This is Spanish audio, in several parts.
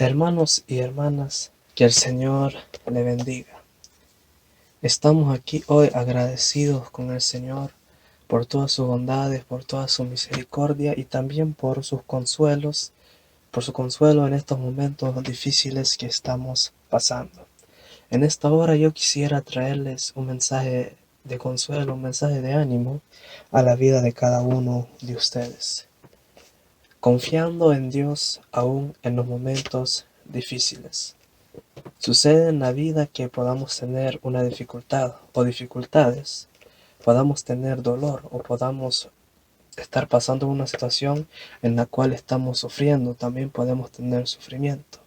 Hermanos y hermanas, que el Señor le bendiga. Estamos aquí hoy agradecidos con el Señor por todas sus bondades, por toda su misericordia y también por sus consuelos, por su consuelo en estos momentos difíciles que estamos pasando. En esta hora yo quisiera traerles un mensaje de consuelo, un mensaje de ánimo a la vida de cada uno de ustedes. Confiando en Dios aún en los momentos difíciles. Sucede en la vida que podamos tener una dificultad o dificultades, podamos tener dolor o podamos estar pasando una situación en la cual estamos sufriendo, también podemos tener sufrimiento.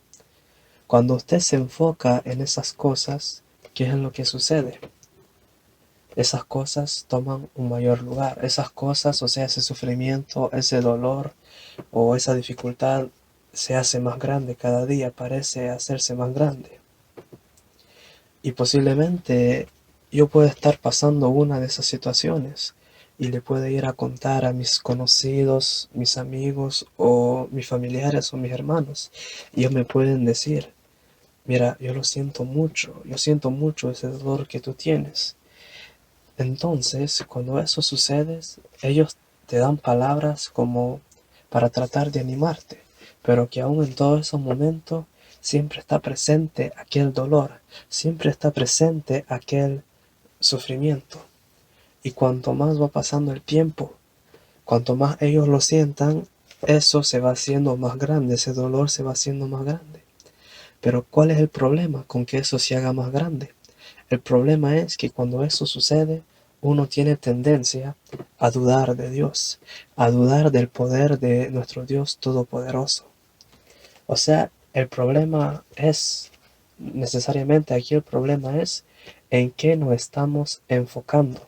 Cuando usted se enfoca en esas cosas, ¿qué es lo que sucede? Esas cosas toman un mayor lugar, esas cosas, o sea, ese sufrimiento, ese dolor o esa dificultad se hace más grande cada día, parece hacerse más grande. Y posiblemente yo pueda estar pasando una de esas situaciones y le puedo ir a contar a mis conocidos, mis amigos o mis familiares o mis hermanos. Y ellos me pueden decir, mira, yo siento mucho ese dolor que tú tienes. Entonces, cuando eso sucede, ellos te dan palabras como para tratar de animarte, pero que aún en todos esos momentos siempre está presente aquel dolor, siempre está presente aquel sufrimiento. Y cuanto más va pasando el tiempo, cuanto más ellos lo sientan, eso se va haciendo más grande, ese dolor se va haciendo más grande. Pero ¿cuál es el problema con que eso se haga más grande? El problema es que cuando eso sucede, uno tiene tendencia a dudar de Dios, a dudar del poder de nuestro Dios Todopoderoso. O sea, el problema es, necesariamente aquí el problema es en qué nos estamos enfocando.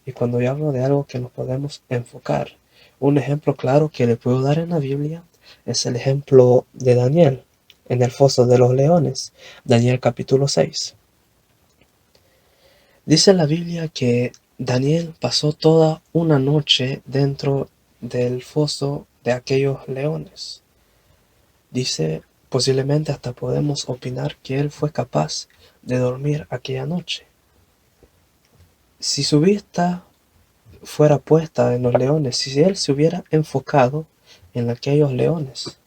Y cuando yo hablo de algo que nos podemos enfocar, un ejemplo claro que le puedo dar en la Biblia es el ejemplo de Daniel en el foso de los leones, Daniel capítulo 6. Dice la Biblia que Daniel pasó toda una noche dentro del foso de aquellos leones. Dice, posiblemente hasta podemos opinar que él fue capaz de dormir aquella noche. Si su vista fuera puesta en los leones, si él se hubiera enfocado en aquellos leones,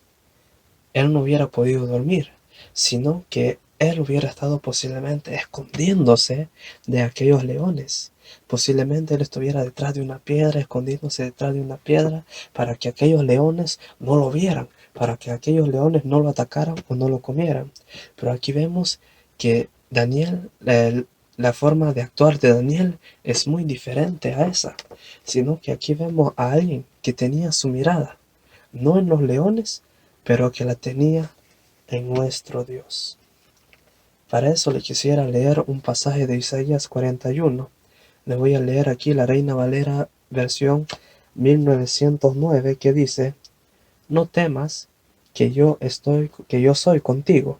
él no hubiera podido dormir, sino que él hubiera estado posiblemente escondiéndose de aquellos leones. Posiblemente él estuviera detrás de una piedra, escondiéndose detrás de una piedra, para que aquellos leones no lo vieran, para que aquellos leones no lo atacaran o no lo comieran. Pero aquí vemos que Daniel, la forma de actuar de Daniel es muy diferente a esa, sino que aquí vemos a alguien que tenía su mirada, no en los leones, pero que la tenía en nuestro Dios. Para eso le quisiera leer un pasaje de Isaías 41. Le voy a leer aquí la Reina Valera versión 1909 que dice: no temas, que yo soy contigo.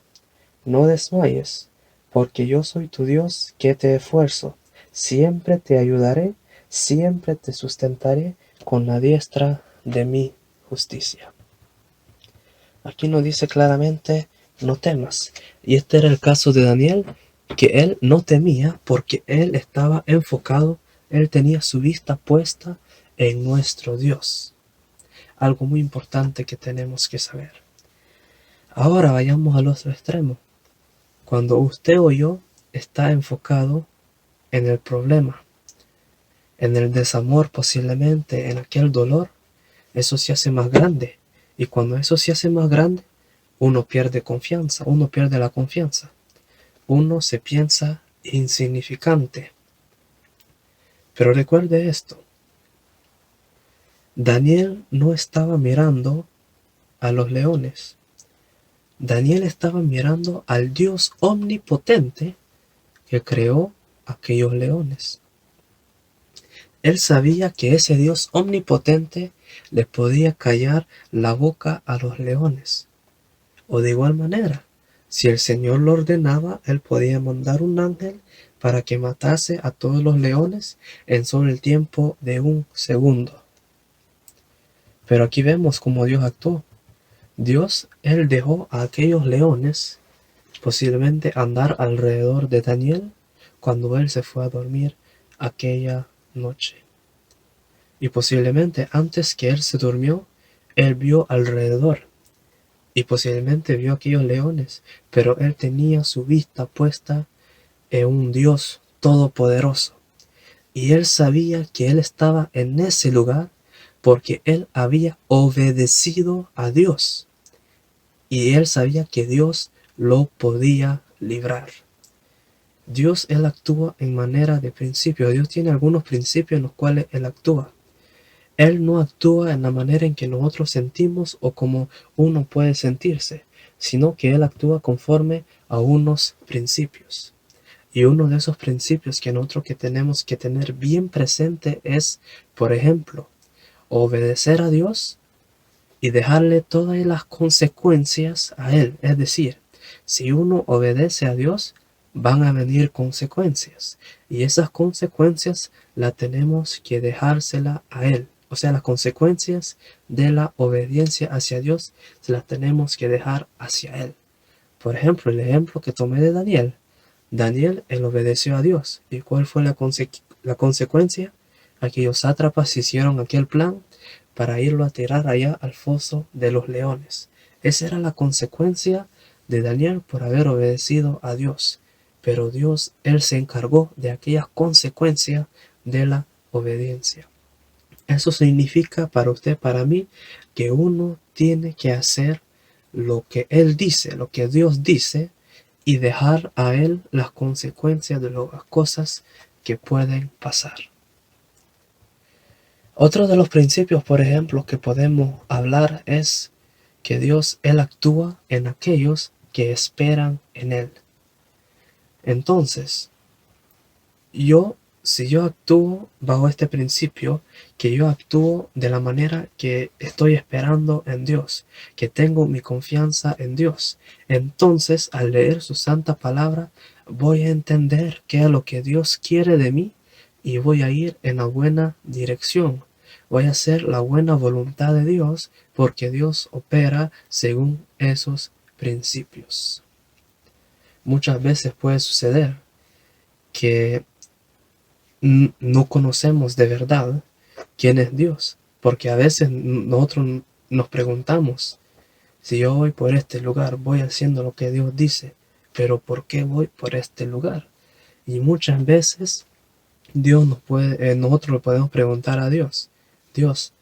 No desmayes, porque yo soy tu Dios que te esfuerzo. Siempre te ayudaré, siempre te sustentaré con la diestra de mi justicia. Aquí nos dice claramente, no temas. Y este era el caso de Daniel, que él no temía porque él estaba enfocado, él tenía su vista puesta en nuestro Dios. Algo muy importante que tenemos que saber. Ahora vayamos al otro extremo. Cuando usted o yo está enfocado en el problema, en el desamor posiblemente, en aquel dolor, eso se hace más grande. Y cuando eso se hace más grande, uno pierde confianza, uno pierde la confianza. Uno se piensa insignificante. Pero recuerde esto. Daniel no estaba mirando a los leones. Daniel estaba mirando al Dios omnipotente que creó aquellos leones. Él sabía que ese Dios omnipotente les podía callar la boca a los leones. O de igual manera, si el Señor lo ordenaba, él podía mandar un ángel para que matase a todos los leones en solo el tiempo de un segundo. Pero aquí vemos cómo Dios actuó. Dios, Él dejó a aquellos leones posiblemente andar alrededor de Daniel cuando él se fue a dormir aquella noche. Y posiblemente antes que él se durmió, él vio alrededor y posiblemente vio aquellos leones, pero él tenía su vista puesta en un Dios todopoderoso. Y él sabía que él estaba en ese lugar porque él había obedecido a Dios. Y él sabía que Dios lo podía librar. Dios, Él actúa en manera de principio. Dios tiene algunos principios en los cuales Él actúa. Él no actúa en la manera en que nosotros sentimos o como uno puede sentirse, sino que Él actúa conforme a unos principios. Y uno de esos principios que nosotros que tenemos que tener bien presente es, por ejemplo, obedecer a Dios y dejarle todas las consecuencias a Él. Es decir, si uno obedece a Dios, van a venir consecuencias. Y esas consecuencias las tenemos que dejársela a Él. O sea, las consecuencias de la obediencia hacia Dios se las tenemos que dejar hacia Él. Por ejemplo, el ejemplo que tomé de Daniel. Daniel, él obedeció a Dios. ¿Y cuál fue la consecuencia? Aquellos sátrapas hicieron aquel plan para irlo a tirar allá al foso de los leones. Esa era la consecuencia de Daniel por haber obedecido a Dios. Pero Dios, Él se encargó de aquellas consecuencias de la obediencia. Eso significa para usted, para mí, que uno tiene que hacer lo que Él dice, lo que Dios dice, y dejar a Él las consecuencias de las cosas que pueden pasar. Otro de los principios, por ejemplo, que podemos hablar es que Dios, Él actúa en aquellos que esperan en Él. Entonces, si yo actúo bajo este principio, que yo actúo de la manera que estoy esperando en Dios, que tengo mi confianza en Dios, entonces al leer su santa palabra voy a entender qué es lo que Dios quiere de mí y voy a ir en la buena dirección. Voy a hacer la buena voluntad de Dios porque Dios opera según esos principios. Muchas veces puede suceder que no conocemos de verdad quién es Dios, porque a veces nosotros nos preguntamos, si yo voy por este lugar, voy haciendo lo que Dios dice, pero ¿por qué voy por este lugar? Y muchas veces nosotros le podemos preguntar a Dios, Dios,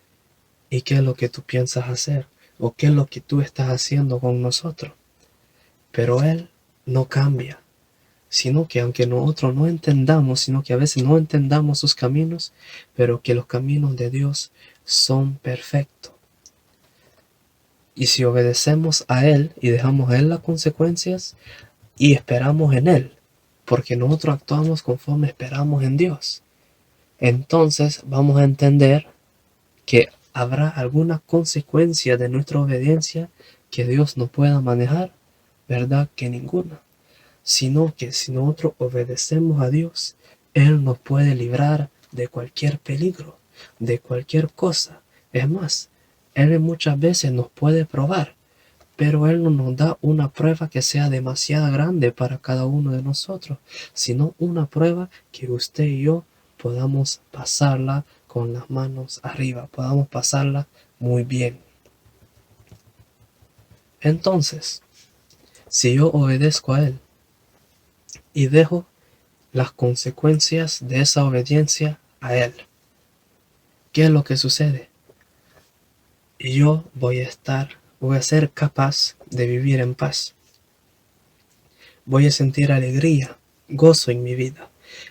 ¿y qué es lo que tú piensas hacer? ¿O qué es lo que tú estás haciendo con nosotros? Pero Él no cambia, sino que aunque nosotros no entendamos, sino que a veces no entendamos sus caminos, pero que los caminos de Dios son perfectos. Y si obedecemos a Él y dejamos a Él las consecuencias y esperamos en Él, porque nosotros actuamos conforme esperamos en Dios, entonces vamos a entender que habrá alguna consecuencia de nuestra obediencia que Dios no pueda manejar, ¿verdad? Que ninguna. Sino que si nosotros obedecemos a Dios, Él nos puede librar de cualquier peligro, de cualquier cosa. Es más, Él muchas veces nos puede probar, pero Él no nos da una prueba que sea demasiado grande para cada uno de nosotros, sino una prueba que usted y yo podamos pasarla con las manos arriba, podamos pasarla muy bien. Entonces, si yo obedezco a Él y dejo las consecuencias de esa obediencia a Él, ¿qué es lo que sucede? Yo voy a ser capaz de vivir en paz. Voy a sentir alegría, gozo en mi vida.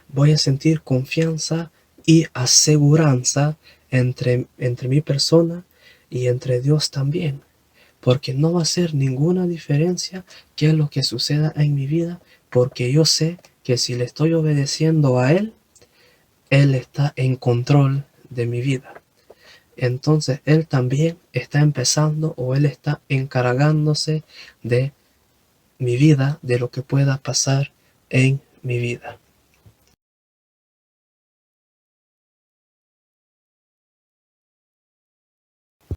Voy a sentir confianza y aseguranza entre mi persona y entre Dios también. Porque no va a ser ninguna diferencia qué es lo que suceda en mi vida, porque yo sé que si le estoy obedeciendo a Él, Él está en control de mi vida. Entonces Él también está empezando o Él está encargándose de mi vida, de lo que pueda pasar en mi vida.